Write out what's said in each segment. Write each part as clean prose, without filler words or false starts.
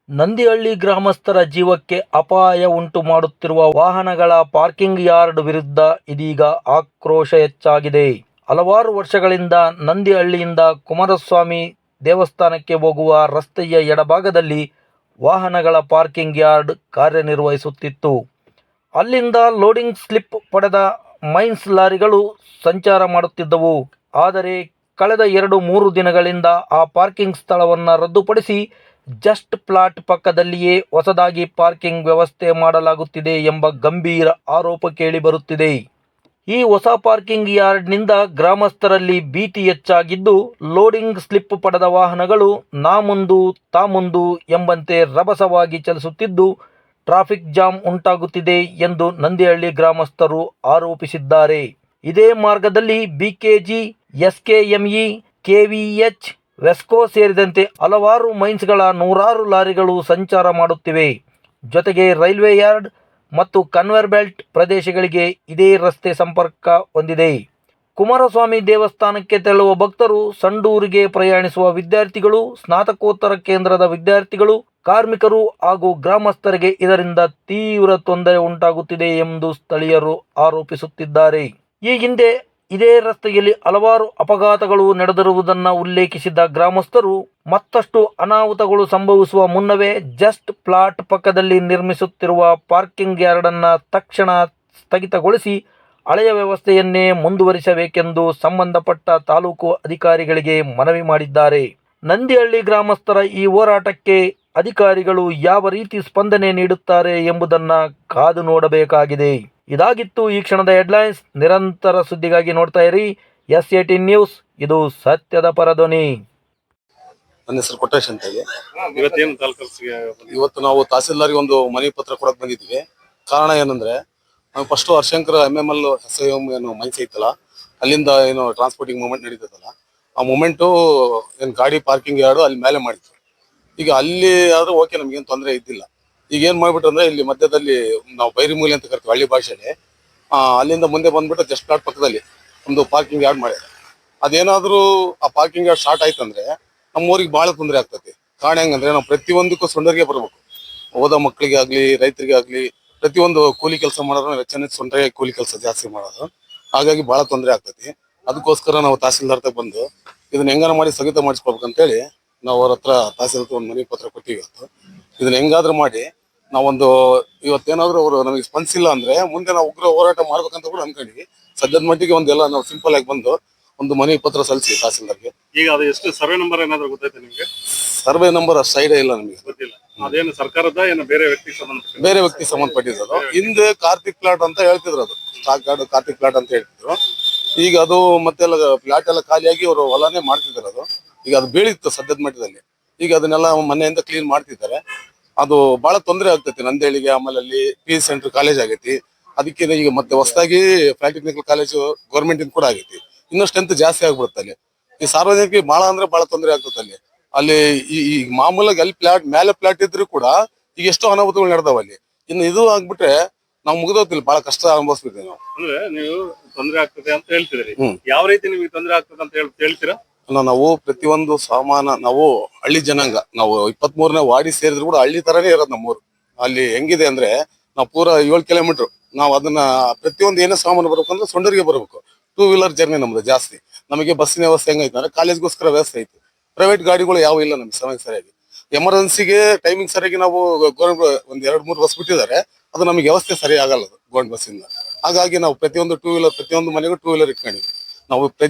ನಂದಿಹಳ್ಳಿ ಗ್ರಾಮಸ್ಥರ ಜೀವಕ್ಕೆ ಅಪಾಯ ಉಂಟು ಮಾಡುತ್ತಿರುವ ವಾಹನಗಳ ಪಾರ್ಕಿಂಗ್ ಯಾರ್ಡ್ ವಿರುದ್ಧ ಇದೀಗ ಆಕ್ರೋಶ ಹೆಚ್ಚಾಗಿದೆ. ಹಲವಾರು ವರ್ಷಗಳಿಂದ ನಂದಿಹಳ್ಳಿಯಿಂದ ಕುಮಾರಸ್ವಾಮಿ ದೇವಸ್ಥಾನಕ್ಕೆ ಹೋಗುವ ರಸ್ತೆಯ ಎಡಭಾಗದಲ್ಲಿ ವಾಹನಗಳ ಪಾರ್ಕಿಂಗ್ ಯಾರ್ಡ್ ಕಾರ್ಯನಿರ್ವಹಿಸುತ್ತಿತ್ತು. ಅಲ್ಲಿಂದ ಲೋಡಿಂಗ್ ಸ್ಲಿಪ್ ಪಡೆದ ಮೈನ್ಸ್ ಲಾರಿಗಳು ಸಂಚಾರ ಮಾಡುತ್ತಿದ್ದವು. ಆದರೆ ಕಳೆದ 2-3 ದಿನಗಳಿಂದ ಆ ಪಾರ್ಕಿಂಗ್ ಸ್ಥಳವನ್ನು ರದ್ದುಪಡಿಸಿ ಜಸ್ಟ್ ಪ್ಲಾಟ್ ಪಕ್ಕದಲ್ಲಿಯೇ ಹೊಸದಾಗಿ ಪಾರ್ಕಿಂಗ್ ವ್ಯವಸ್ಥೆ ಮಾಡಲಾಗುತ್ತಿದೆ ಎಂಬ ಗಂಭೀರ ಆರೋಪ ಕೇಳಿಬರುತ್ತಿದೆ. ಈ ಹೊಸ ಪಾರ್ಕಿಂಗ್ ಯಾರ್ಡ್ನಿಂದ ಗ್ರಾಮಸ್ಥರಲ್ಲಿ ಭೀತಿ ಹೆಚ್ಚಾಗಿದ್ದು, ಲೋಡಿಂಗ್ ಸ್ಲಿಪ್ ಪಡೆದ ವಾಹನಗಳು ನಾ ಮುಂದು ತಾ ಮುಂದು ಎಂಬಂತೆ ರಭಸವಾಗಿ ಚಲಿಸುತ್ತಿದ್ದು ಟ್ರಾಫಿಕ್ ಜಾಮ್ ಉಂಟಾಗುತ್ತಿದೆ ಎಂದು ನಂದಿಹಳ್ಳಿ ಗ್ರಾಮಸ್ಥರು ಆರೋಪಿಸಿದ್ದಾರೆ. ಇದೇ ಮಾರ್ಗದಲ್ಲಿ ಬಿಕೆಜಿ, ಎಸ್ಕೆಎಂಇ, ಕೆವಿಎಚ್, ವೆಸ್ಕೋ ಸೇರಿದಂತೆ ಹಲವಾರು ಮೈನ್ಸ್ಗಳ ನೂರಾರು ಲಾರಿಗಳು ಸಂಚಾರ ಮಾಡುತ್ತಿವೆ. ಜೊತೆಗೆ ರೈಲ್ವೆ ಯಾರ್ಡ್ ಮತ್ತು ಕನ್ವೇಯರ್ ಬೆಲ್ಟ್ ಪ್ರದೇಶಗಳಿಗೆ ಇದೇ ರಸ್ತೆ ಸಂಪರ್ಕ ಹೊಂದಿದೆ. ಕುಮಾರಸ್ವಾಮಿ ದೇವಸ್ಥಾನಕ್ಕೆ ತೆರಳುವ ಭಕ್ತರು, ಸಂಡೂರಿಗೆ ಪ್ರಯಾಣಿಸುವ ವಿದ್ಯಾರ್ಥಿಗಳು, ಸ್ನಾತಕೋತ್ತರ ಕೇಂದ್ರದ ವಿದ್ಯಾರ್ಥಿಗಳು, ಕಾರ್ಮಿಕರು ಹಾಗೂ ಗ್ರಾಮಸ್ಥರಿಗೆ ಇದರಿಂದ ತೀವ್ರ ತೊಂದರೆ ಉಂಟಾಗುತ್ತಿದೆ ಎಂದು ಸ್ಥಳೀಯರು ಆರೋಪಿಸುತ್ತಿದ್ದಾರೆ. ಈ ಹಿಂದೆ ಇದೇ ರಸ್ತೆಯಲ್ಲಿ ಹಲವಾರು ಅಪಘಾತಗಳು ನಡೆದಿರುವುದನ್ನು ಉಲ್ಲೇಖಿಸಿದ ಗ್ರಾಮಸ್ಥರು, ಮತ್ತಷ್ಟು ಅನಾಹುತಗಳು ಸಂಭವಿಸುವ ಮುನ್ನವೇ ಜಸ್ಟ್ ಪ್ಲಾಟ್ ಪಕ್ಕದಲ್ಲಿ ನಿರ್ಮಿಸುತ್ತಿರುವ ಪಾರ್ಕಿಂಗ್ ಯಾರ್ಡನ್ನು ತಕ್ಷಣ ಸ್ಥಗಿತಗೊಳಿಸಿ ಹಳೆಯ ವ್ಯವಸ್ಥೆಯನ್ನೇ ಮುಂದುವರಿಸಬೇಕೆಂದು ಸಂಬಂಧಪಟ್ಟ ತಾಲೂಕು ಅಧಿಕಾರಿಗಳಿಗೆ ಮನವಿ ಮಾಡಿದ್ದಾರೆ. ನಂದಿಹಳ್ಳಿ ಗ್ರಾಮಸ್ಥರ ಈ ಹೋರಾಟಕ್ಕೆ ಅಧಿಕಾರಿಗಳು ಯಾವ ರೀತಿ ಸ್ಪಂದನೆ ನೀಡುತ್ತಾರೆ ಎಂಬುದನ್ನು ಕಾದು ನೋಡಬೇಕಾಗಿದೆ. ಇದಾಗಿತ್ತು ಈ ಕ್ಷಣದ ಹೆಡ್ಲೈನ್ಸ್. ನಿರಂತರ ಸುದ್ದಿಗಾಗಿ ನೋಡ್ತಾ ಇರಿ S18 ನ್ಯೂಸ್. ಇದು ಸತ್ಯದ ಪರಧ್ವನಿ. ನನ್ನ ಹೆಸರು ಕೊಟ್ಟೇಶ್ ಅಂತ ಹೇಳಿ. ಇವತ್ತು ನಾವು ತಹಸೀಲ್ದಾರ್ಗೆ ಒಂದು ಮನವಿ ಪತ್ರ ಕೊಡಕ್ ಬಂದಿದ್ವಿ. ಕಾರಣ ಏನಂದ್ರೆ, ನಾವು ಫಸ್ಟ್ ಹರ್ಶಂಕರ MML ಏನು ಮೈನ್ಸ್ ಐತಲ್ಲ, ಅಲ್ಲಿಂದ ಏನು ಟ್ರಾನ್ಸ್ಪೋರ್ಟಿಂಗ್ ಮೂವ್ಮೆಂಟ್ ನಡೀತದಲ್ಲ, ಆ ಮೂವ್ಮೆಂಟು ಏನು ಗಾಡಿ ಪಾರ್ಕಿಂಗ್ ಯಾರ್ಡು ಅಲ್ಲಿ ಮೇಲೆ ಮಾಡಿತ್ತು. ಈಗ ಅಲ್ಲಿ ಆದ್ರೆ ಓಕೆ, ನಮ್ಗೇನು ತೊಂದರೆ ಇದ್ದಿಲ್ಲ. ಈಗ ಏನ್ ಮಾಡ್ಬಿಟ್ರು ಅಂದ್ರೆ, ಇಲ್ಲಿ ಮಧ್ಯದಲ್ಲಿ ನಾವು ಬೈರಿಮೂಲಿ ಅಂತ ಕರಿತೀವಿ ಹಳ್ಳಿ ಭಾಷೆಯಲ್ಲಿ, ಅಲ್ಲಿಂದ ಮುಂದೆ ಬಂದ್ಬಿಟ್ಟು ಜಸ್ಟ್ ಪ್ಲಾಟ್ ಪಕ್ಕದಲ್ಲಿ ಒಂದು ಪಾರ್ಕಿಂಗ್ ಯಾರ್ಡ್ ಮಾಡಿದ್ದಾರೆ. ಅದೇನಾದ್ರೂ ಆ ಪಾರ್ಕಿಂಗ್ ಯಾರ್ಡ್ ಸ್ಟಾರ್ಟ್ ಆಯ್ತಂದ್ರೆ ನಮ್ಮೂರಿಗೆ ಬಹಳ ತೊಂದರೆ ಆಗ್ತದೆ. ಕಾರಣ ಹೆಂಗಂದ್ರೆ, ನಾವು ಪ್ರತಿಯೊಂದಕ್ಕೂ ಸೊಂಡರಿಗೆ ಬರ್ಬೇಕು. ಓದೋ ಮಕ್ಕಳಿಗೆ ಆಗ್ಲಿ, ರೈತರಿಗೆ ಆಗ್ಲಿ, ಪ್ರತಿಯೊಂದು ಕೂಲಿ ಕೆಲಸ ಮಾಡೋರು ಹೆಚ್ಚಿನ ಸೊಂಡರಿಗೆ ಕೂಲಿ ಕೆಲಸ ಜಾಸ್ತಿ ಮಾಡೋದು. ಹಾಗಾಗಿ ಬಹಳ ತೊಂದರೆ ಆಗ್ತೈತಿ. ಅದಕ್ಕೋಸ್ಕರ ನಾವು ತಹಸೀಲ್ದಾರ್ ತಗ ಬಂದು ಇದನ್ನ ಹೆಂಗಾರ ಮಾಡಿ ಸ್ಥಗಿತ ಮಾಡಿಸ್ಕೊಳ್ಬೇಕಂತೇಳಿ ನಾವು ಅವ್ರ ಹತ್ರ ತಹಸೀಲ್ದಾರ್ ಒಂದು ಮನವಿ ಪತ್ರ ಕೊಟ್ಟಿವಿ. ಇವತ್ತು ಇದನ್ನ ಹೆಂಗಾದ್ರೂ ಮಾಡಿ ನಾವೊಂದು ಇವತ್ತೇನಾದ್ರೂ ಅವರು ನಮಗೆ ಸ್ಪಂದಿಸಿಲ್ಲ ಅಂದ್ರೆ ಮುಂದೆ ನಾವು ಉಗ್ರ ಹೋರಾಟ ಮಾಡ್ಬೇಕಂತ ಕೂಡ ಅನ್ಕೊಂಡಿವಿ. ಸದ್ಯದ ಮಟ್ಟಿಗೆ ಒಂದೆಲ್ಲ ನಾವು ಸಿಂಪಲ್ ಆಗಿ ಬಂದು ಒಂದು ಮನವಿ ಪತ್ರ ಸಲ್ಲಿಸಿ ತಹಸೀಲ್ದಾರ್ಗೆ. ಈಗ ಅದು ಎಷ್ಟು ಸರ್ವೆ ನಂಬರ್ ಏನಾದ್ರು ಗೊತ್ತಾಯ್ತಾ ನಿಮ್ಗೆ? ಸರ್ವೆ ನಂಬರ್ ಅಷ್ಟು ಐಡಿಯಾ ಇಲ್ಲ ನಮಗೆ. ಗೊತ್ತಿಲ್ಲ. ಅದೇನು ಸರ್ಕಾರದ ಏನು ಬೇರೆ ವ್ಯಕ್ತಿ ಸಂಬಂಧಪಟ್ಟ? ಬೇರೆ ವ್ಯಕ್ತಿ ಸಂಬಂಧಪಟ್ಟಿದ್ದು. ಹಿಂದೆ ಕಾರ್ತಿಕ್ ಪ್ಲಾಟ್ ಅಂತ ಹೇಳ್ತಿದ್ರು, ಅದು ಸ್ಟಾಕ್ ಗಾರ್ಡ್ ಕಾರ್ತಿಕ್ ಪ್ಲಾಟ್ ಅಂತ ಹೇಳ್ತಿದ್ರು. ಈಗ ಅದು ಮತ್ತೆಲ್ಲ ಪ್ಲಾಟ್ ಎಲ್ಲ ಖಾಲಿಯಾಗಿ ಅವರು ಹೊಲನೇ ಮಾಡ್ತಿದ್ದಾರೆ. ಅದು ಈಗ ಅದು ಬೀಳಿತ್ತು ಸದ್ಯದ ಮಟ್ಟದಲ್ಲಿ. ಈಗ ಅದನ್ನೆಲ್ಲ ಮನೆಯಿಂದ ಕ್ಲೀನ್ ಮಾಡ್ತಿದ್ದಾರೆ. ಅದು ಬಹಳ ತೊಂದರೆ ಆಗ್ತೈತಿ ನಂದಿಹಳ್ಳಿಗೆ. ಆಮೇಲೆ ಅಲ್ಲಿ PU ಸೆಂಟರ್ ಕಾಲೇಜ್ ಆಗೈತಿ. ಅದಕ್ಕೆ ಈಗ ಮತ್ತೆ ಹೊಸದಾಗಿ ಪಾಲಿಟೆಕ್ನಿಕಲ್ ಕಾಲೇಜು ಗೌರ್ಮೆಂಟ್ ಕೂಡ ಆಗೈತಿ. ಇನ್ನೂ ಸ್ಟ್ರೆಂತ್ ಜಾಸ್ತಿ ಆಗ್ಬಿಡುತ್ತೆ ಅಲ್ಲಿ. ಈ ಸಾರ್ವಜನಿಕರಿಗೆ ಬಹಳ ಅಂದ್ರೆ ಬಹಳ ತೊಂದರೆ ಆಗ್ತದೆ ಅಲ್ಲಿ. ಅಲ್ಲಿ ಈ ಮಾಮೂಲಾಗಿ ಅಲ್ಲಿ ಮೇಲೆ ಪ್ಲಾಟ್ ಇದ್ರು ಕೂಡ ಈಗ ಎಷ್ಟೋ ಅನಾಹುತಗಳು ನಡೆದಾವ ಅಲ್ಲಿ. ಇನ್ನು ಇದು ಆಗ್ಬಿಟ್ರೆ ನಾವು ಮುಗಿದೋತಿಲ್ಲ, ಬಹಳ ಕಷ್ಟ ಅನುಭವಿಸ್ಬಿಡ್ತೀವಿ ನಾವು. ಅಂದ್ರೆ ನೀವು ತೊಂದರೆ ಆಗ್ತದೆ ಅಂತ ಹೇಳ್ತಿದ್ರಿ, ಯಾವ ರೀತಿ ನಿಮಗೆ ತೊಂದರೆ ಆಗ್ತದೆ ಅಂತ ಹೇಳ್ತೀರಾ? ನಾವು ಪ್ರತಿಯೊಂದು ಸಾಮಾನ, ನಾವು ಹಳ್ಳಿ ಜನಾಂಗ, ನಾವು 23ನೇ ವಾರ್ಡಿ ಸೇರಿದ್ರು ಕೂಡ ಹಳ್ಳಿ ತರಾನೇ ಇರೋದು ನಮ್ಮೂರು. ಅಲ್ಲಿ ಹೆಂಗಿದೆ ಅಂದ್ರೆ, ನಾವು ಪೂರಾ 7 ಕಿಲೋಮೀಟರ್ ನಾವು ಅದನ್ನ ಪ್ರತಿಯೊಂದು ಏನೇ ಸಾಮಾನು ಬರ್ಬೇಕಂದ್ರೆ ಸೊಂಡೂರಿಗೆ ಬರ್ಬೇಕು. 2 ವೀಲರ್ ಜರ್ನಿ ನಮ್ದು ಜಾಸ್ತಿ. ನಮಗೆ ಬಸ್ಸಿನ ವ್ಯವಸ್ಥೆ ಹೆಂಗೈತೆ ಅಂದ್ರೆ ಕಾಲೇಜ್ಗೋಸ್ಕರ ವ್ಯವಸ್ಥೆ ಐತಿ. ಪ್ರೈವೇಟ್ ಗಾಡಿಗಳು ಯಾವ ಇಲ್ಲ ನಮ್ಗೆ ಸಮಯ ಸರಿಯಾಗಿ. ಎಮರ್ಜೆನ್ಸಿಗೆ ಟೈಮಿಂಗ್ ಸರಿಯಾಗಿ ನಾವು ಗೌರ್ಮೆಂಟ್ ಒಂದ್ 2-3 ಬಸ್ ಬಿಟ್ಟಿದ್ದಾರೆ. ಅದು ನಮಗೆ ವ್ಯವಸ್ಥೆ ಸರಿ ಆಗಲ್ಲ ಗೌರ್ಮೆಂಟ್ ಬಸ್ಸಿಂದ. ಹಾಗಾಗಿ ನಾವು ಪ್ರತಿಯೊಂದು 2 ವೀಲರ್, ಪ್ರತಿಯೊಂದು ಮನೆಗೂ 2 ವೀಲರ್ ಇಟ್ಕೊಂಡಿವಿ. ನಾವು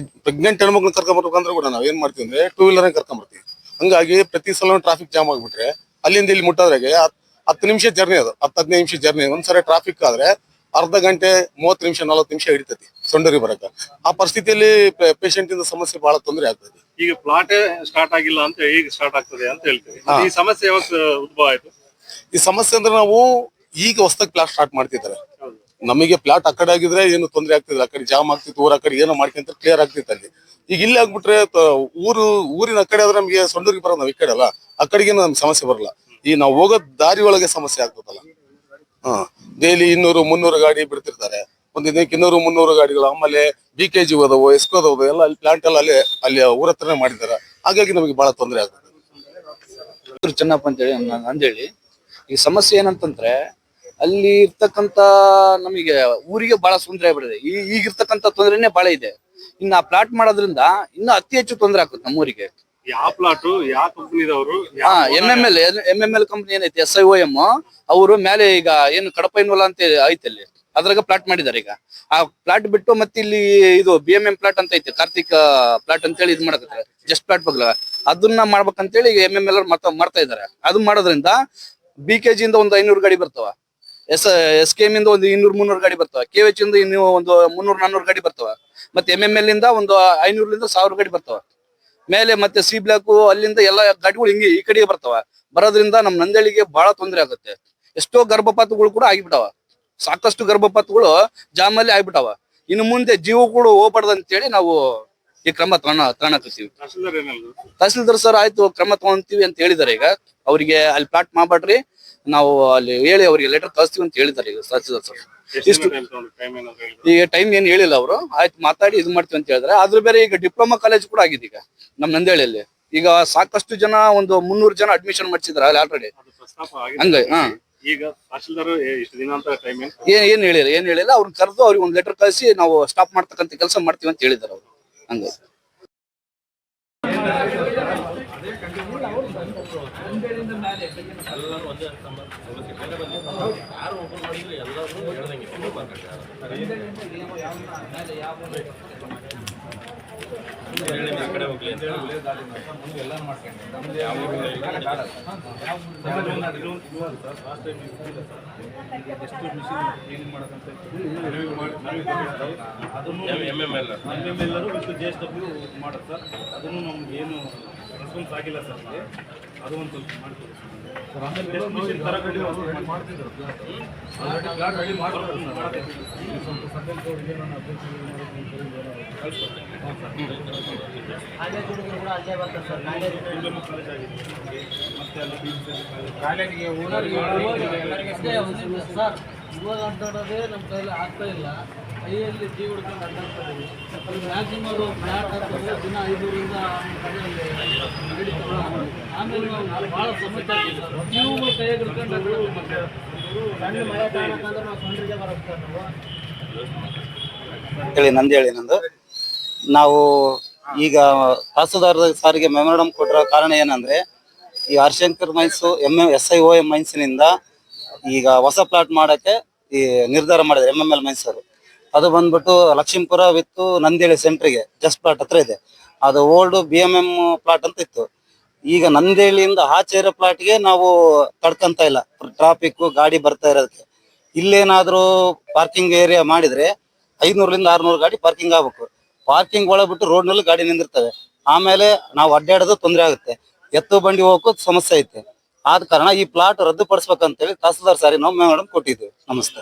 ಪ್ರೆಗ್ನೆಂಟ್ ಹೆಣ್ಮಕ್ಳನ್ನ ಕರ್ಕೊಂಡ್ಬರ್ಬೇಕಂದ್ರೆ ಕೂಡ ನಾವ್ ಏನ್ ಮಾಡ್ತೀವಿ ಅಂದ್ರೆ 2 ವೀಲರ್ ಕರ್ಕೊಂಡ್ಬರ್ತೀವಿ. ಹಂಗಾಗಿ ಪ್ರತಿ ಸಲ ಟ್ರಾಫಿಕ್ ಜಾಮ್ ಆಗ್ಬಿಟ್ರೆ ಅಲ್ಲಿಂದ ಇಲ್ಲಿ ಮುಟ್ಟೋದ್ರಾಗೆ 10 ನಿಮಿಷ ಜರ್ನಿ, ಅದು 10-15 ನಿಮಿಷ ಜರ್ನಿ. ಒಂದ್ಸರಿ ಟ್ರಾಫಿಕ್ ಆದ್ರೆ ಅರ್ಧ ಗಂಟೆ 30 ನಿಮಿಷ 40 ನಿಮಿಷ ಹಿಡಿತೈತಿ ಸೊಂಡೂರಿಗೆ ಬರಕ. ಆ ಪರಿಸ್ಥಿತಿಯಲ್ಲಿ ಪೇಷಂಟ್ ಇಂದ ಸಮಸ್ಯೆ ಬಹಳ ತೊಂದರೆ ಆಗ್ತದೆ. ಈಗ ಪ್ಲಾಟ್ ಸ್ಟಾರ್ಟ್ ಆಗಿಲ್ಲ ಅಂತ ಈಗ ಸ್ಟಾರ್ಟ್ ಆಗ್ತದೆ ಅಂತ ಹೇಳ್ತೀವಿ. ಈ ಸಮಸ್ಯೆ ಯಾವಾಗ ಉದ್ಭವ ಆಯ್ತು? ಈ ಸಮಸ್ಯೆ ಅಂದ್ರೆ ನಾವು ಈಗ ಹೊಸದಾಗಿ ಪ್ಲಾಟ್ ಸ್ಟಾರ್ಟ್ ಮಾಡ್ತಿದ್ದಾರೆ. ನಮಗೆ ಪ್ಲಾಟ್ ಆ ಕಡೆ ಆಗಿದ್ರೆ ಏನು ತೊಂದರೆ ಆಗ್ತಿಲ್ಲ, ಆ ಕಡೆ ಜಾಮ್ ಆಗ್ತಿತ್ತು, ಊರ ಕಡೆ ಏನೋ ಮಾಡ್ಕೊಂತ ಕ್ಲಿಯರ್ ಆಗ್ತಿತ್ತು ಅಲ್ಲಿ. ಈಗ ಇಲ್ಲಿ ಆಗ್ಬಿಟ್ರೆ ಊರಿನ ಕಡೆ ಆದ್ರೆ ನಮಗೆ ಸೊಂಡೂರಿಗೆ ಬರೋದು, ನಾವು ಈ ಕಡೆ ಅಲ್ಲ, ಆ ಕಡೆಗೆ ನಮ್ಗೆ ಸಮಸ್ಯೆ ಬರಲ್ಲ. ಈ ನಾವು ಹೋಗೋ ದಾರಿ ಒಳಗೆ ಸಮಸ್ಯೆ ಆಗ್ತದಲ್ಲ. ಡೈಲಿ 200-300 ಗಾಡಿ ಬಿಡ್ತಿರ್ತಾರೆ. ಒಂದ್ ದಿನಕ್ಕೆ 200-300 ಗಾಡಿಗಳು. ಆಮೇಲೆ BKG ಹೋದವು, ಎಸ್ಕೋ ಹೋದವು, ಎಲ್ಲ ಅಲ್ಲಿ ಪ್ಲಾಂಟ್ ಎಲ್ಲ ಅಲ್ಲಿ ಊರ ಹತ್ರನೇ ಮಾಡಿದ್ದಾರೆ. ಹಾಗಾಗಿ ನಮಗೆ ಬಹಳ ತೊಂದರೆ ಆಗ್ತದೆ. ಚೆನ್ನಪ್ಪ ಅಂತೇಳಿ ಅಂದೇಳಿ. ಈ ಸಮಸ್ಯೆ ಏನಂತಂದ್ರೆ ಅಲ್ಲಿ ಇರ್ತಕ್ಕಂತ ನಮಗೆ ಊರಿಗೆ ಬಹಳ ತೊಂದರೆ ಆಗ್ಬಿಡಿದೆ. ಈಗಿರ್ತಕ್ಕಂತ ತೊಂದರೆನೆ ಬಹಳ ಇದೆ. ಇನ್ನು ಆ ಪ್ಲಾಟ್ ಮಾಡೋದ್ರಿಂದ ಇನ್ನು ಅತಿ ಹೆಚ್ಚು ತೊಂದರೆ ಆಗ್ತದೆ ನಮ್ಮೂರಿಗೆ. ಯಾವ ಪ್ಲಾಟ್ ಯಾವ ಕಂಪನಿದವರು? MML ಕಂಪನಿ ಏನೈತಿ SIOM ಅವರು ಮೇಲೆ ಈಗ ಏನು ಕಡಪ ಇನ್ವಲ್ಲ ಅಂತ ಐತೆ ಅಲ್ಲಿ, ಅದ್ರಾಗ ಪ್ಲಾಟ್ ಮಾಡಿದ್ದಾರೆ. ಈಗ ಆ ಪ್ಲಾಟ್ ಬಿಟ್ಟು ಮತ್ತೆ ಇಲ್ಲಿ ಇದು BMM ಪ್ಲಾಟ್ ಅಂತ ಐತಿ, ಕಾರ್ತಿಕ್ ಪ್ಲಾಟ್ ಅಂತ ಹೇಳಿ ಇದು ಮಾಡಕತ್ತಾರೆ. ಜಸ್ಟ್ ಪ್ಲಾಟ್ ಬಗ್ಲ ಅದನ್ನ ಮಾಡ್ಬೇಕಂತೇಳಿ ಈಗ MML ಅವ್ರು ಮಾಡ್ತಾ ಇದಾರೆ. ಅದು ಮಾಡೋದ್ರಿಂದ BKG ಇಂದ ಒಂದು 500 ಗಾಡಿ ಬರ್ತಾವ, SKM ಇಂದ ಒಂದು 200-300 ಗಾಡಿ ಬರ್ತಾವ, KVH ಇಂದ ಇನ್ನು ಒಂದು 300-400 ಗಾಡಿ ಬರ್ತಾವ, ಮತ್ತೆ MML ಇಂದ ಒಂದು 500-1000 ಗಾಡಿ ಬರ್ತಾವ ಮೇಲೆ. ಮತ್ತೆ C ಬ್ಲಾಕ್ ಅಲ್ಲಿಂದ ಎಲ್ಲಾ ಗಾಡಿಗಳು ಹಿಂಗೆ ಈ ಕಡೆಗೆ ಬರ್ತಾವ. ಬರೋದ್ರಿಂದ ನಮ್ ನಂದೇಳಿಗೆ ಬಹಳ ತೊಂದರೆ ಆಗುತ್ತೆ. ಎಷ್ಟೋ ಗರ್ಭಪಾತಗಳು ಕೂಡ ಆಗಿಬಿಟ್ಟಾವ, ಸಾಕಷ್ಟು ಗರ್ಭಪಾತಗಳು ಜಾಮಲ್ಲಿ ಆಗ್ಬಿಟ್ಟಾವ. ಇನ್ನು ಮುಂದೆ ಜೀವಗಳು ಹೋಗ್ಬಾರ್ದು ಅಂತೇಳಿ ನಾವು ಈ ಕ್ರಮ ತಗೊಳಕತ್ತೀವಿ. ತಹಸೀಲ್ದಾರ್ ಸರ್ ಆಯ್ತು ಕ್ರಮ ತಗೊಂತೀವಿ ಅಂತ ಹೇಳಿದಾರೆ. ಈಗ ಅವರಿಗೆ ಅಲ್ಲಿ ಪ್ಲಾಟ್ ಮಾಡ್ಬೇಡ್ರಿ, ನಾವು ಅಲ್ಲಿ ಹೇಳಿ ಅವರಿಗೆ ಲೆಟರ್ ಕಳಿಸ್ತೀವಿ ಅಂತ ಹೇಳಿದಾರೆ ಈಗ ತಹಸೀಲ್ದಾರ್ ಸರ್. ಈಗ ಟೈಮ್ ಏನ್ ಹೇಳಿಲ್ಲ ಅವರು, ಆಯ್ತು ಮಾತಾಡಿ ಇದು ಮಾಡ್ತೀವಿ ಅಂತ ಹೇಳಿದ್ರೆ. ಅದ್ರ ಬೇರೆ ಈಗ ಡಿಪ್ಲೊಮಾ ಕಾಲೇಜ್ ಕೂಡ ಆಗಿದೆ ಈಗ ನಮ್ ನಂದೇಳಿಯಲ್ಲಿ. ಈಗ ಸಾಕಷ್ಟು ಜನ ಒಂದು 300 ಜನ ಅಡ್ಮಿಷನ್ ಮಾಡಿಸಿದಾರೆ ಅಲ್ಲಿ ಆಲ್ರೆಡಿ. ಹಂಗ ಈಗ ತಹಸೀಲ್ದಾರ್ ಇಷ್ಟು ದಿನ ಅಂತ ಟೈಮ್ ಏನ್ ಹೇಳಿಲ್ಲ. ಅವ್ರನ್ನ ಕರೆದು ಅವ್ರಿಗೆ ಒಂದು ಲೆಟರ್ ಕಳಿಸಿ ನಾವು ಸ್ಟಾಪ್ ಮಾಡ್ತಕ್ಕಂಥ ಕೆಲಸ ಮಾಡ್ತೀವಿ ಅಂತ ಹೇಳಿದಾರೆ ಅವರು. ಹಂಗ JSW ಮಾಡೋದು ಸರ್. ಅದನ್ನು ನಮ್ಗೆ ಏನು ರೆಸ್ಪಾನ್ಸ್ ಆಗಿಲ್ಲ ಸರ್. ಅದು ಒಂದು ಸ್ವಲ್ಪ ಮಾಡ್ತೀವಿ ಸರ್. ಆಮೇಲೆ ಟೆಸ್ಟ್ ಮಿಷಿನ್ ತರಗಡಿ ಮಾಡ್ತಿದ್ರು ಪ್ಲಾಟ್ ರೆಡಿ ಮಾಡ್ಕೊಡ್ತೀನಿ ಸ್ವಲ್ಪ ಸದ್ಯಕ್ಕೆ ನಾನು ಮತ್ತೆ ಅಲ್ಲಿ ಕಾಲೇಜಿಗೆ ಸರ್ ಇವಾಗ ಅಡ್ಡಾಡೋದೇ ನಮ್ಮ ಕೈಯಲ್ಲಿ ಆಗ್ತಾ ಇಲ್ಲ. ಕೈಯಲ್ಲಿ ಜೀವ ಹಿಡ್ಕೊಂಡು ಅಡ್ಡಾಡ್ತಿದ್ದೀವಿ. ಮ್ಯಾಕ್ಸಿಮಮ್ ಫ್ಲಾಟ್ ಹಾಕೋದು ದಿನ 500ರಿಂದ 600 ನಡೀತಾವ. ಆಮೇಲೆ ನಾವು ಭಾಳ ಸಮಸ್ಯೆ ಆಗಿದೆ ಸರ್. ಜೀವಗಳು ಕೈಯಾಗಿ ಹಿಡ್ಕೊಂಡು ಸಣ್ಣ ಮಳೆ ಕಾರಣಕ್ಕಂದ್ರೆ ನಾವು ಸೊಂಡ್ರಿಗೆ ಬರುತ್ತೆ ಹೇಳಿ ನಂದು. ನಾವು ಈಗ ತಹಸೀಲ್ದಾರ್ ಸಾರಿಗೆ ಮೆಮೊರಂಡಮ್ ಕೊಟ್ಟಿರೋ ಕಾರಣ ಏನಂದ್ರೆ ಈ ಹರ್ಶಂಕರ್ ಮೈನ್ಸ್ SIOM ಮೈನ್ಸಿನಿಂದ ಈಗ ಹೊಸ ಪ್ಲಾಟ್ ಮಾಡಕ್ಕೆ ಈ ನಿರ್ಧಾರ ಮಾಡಿದ್ರು MML ಮೈನ್ಸ್ ಅವರು. ಅದು ಬಂದ್ಬಿಟ್ಟು ಲಕ್ಷ್ಮೀಪುರ ವಿತ್ ನಂದೇಳಿ ಸೆಂಟ್ರಿಗೆ ಜಸ್ಟ್ ಪ್ಲಾಟ್ ಹತ್ರ ಇದೆ. ಅದು ಓಲ್ಡ್ BMM ಪ್ಲಾಟ್ ಅಂತ ಇತ್ತು. ಈಗ ನಂದೇಳಿಯಿಂದ ಆಚೆ ಇರೋ ಪ್ಲಾಟ್ಗೆ ನಾವು ತಡ್ಕಂತ ಇಲ್ಲ, ಟ್ರಾಫಿಕ್ ಗಾಡಿ ಬರ್ತಾ ಇರೋದಕ್ಕೆ. ಇಲ್ಲೇನಾದ್ರೂ ಪಾರ್ಕಿಂಗ್ ಏರಿಯಾ ಮಾಡಿದ್ರೆ 500ರಿಂದ 600 ಗಾಡಿ ಪಾರ್ಕಿಂಗ್ ಆಗ್ಬೇಕು. ಪಾರ್ಕಿಂಗ್ ಒಳಗೆ ಬಿಟ್ಟು ರೋಡ್ ನಲ್ಲಿ ಗಾಡಿ ನಿಂದಿರ್ತವೆ. ಆಮೇಲೆ ನಾವು ಅಡ್ಡಾಡೋದು ತೊಂದರೆ ಆಗುತ್ತೆ, ಎತ್ತು ಬಂಡಿ ಹೋಗೋಕು ಸಮಸ್ಯೆ ಐತೆ. ಆದ ಕಾರಣ ಈ ಪ್ಲಾಟ್ ರದ್ದುಪಡಿಸ್ಬೇಕಂತೇಳಿ ತಹಸೀಲ್ದಾರ್ ಸಾರಿ ನಾವು ಮೆಮೊರಂಡಮ್ ಕೊಟ್ಟಿದ್ದೀವಿ. ನಮಸ್ತೆ.